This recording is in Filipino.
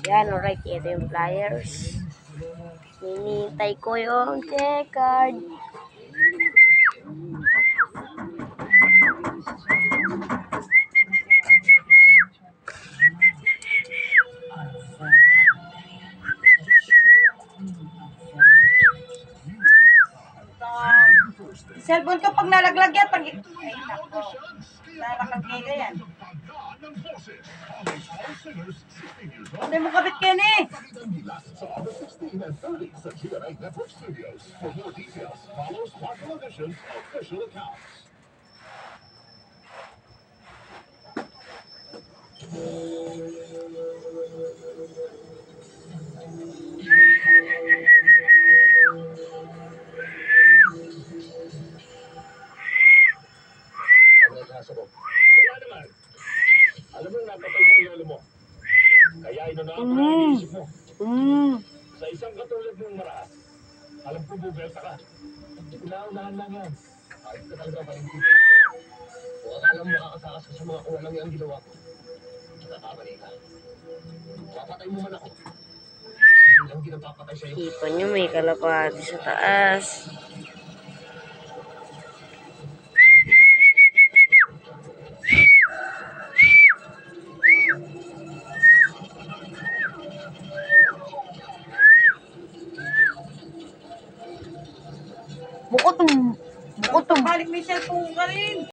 Ayan, alright. Ito yung flyers. Hinihintay ko yung check card. Cellphone ko pag nalaglag yan, pag... Ay, nako. Nakakagila yan. Hindi mo kabit, Kenny. Wala naman. Alam mo, napatay ko ang lolo mo. Kaya inunahan ko ang inisip mo. Sa isang katulad ng maraas, alam ko bubelta ka. Pinaunahan lang yan. Kahit ka talaga paligid. Kung akala mo makakatakas ka sa mga kulang yung ginawa ko, natatamali ka. Papatay mo man ako. Hindi lang ginapapatay sa'yo. Kita nyo, may kalapati sa taas. Bukod Balik may cellphone ka rin.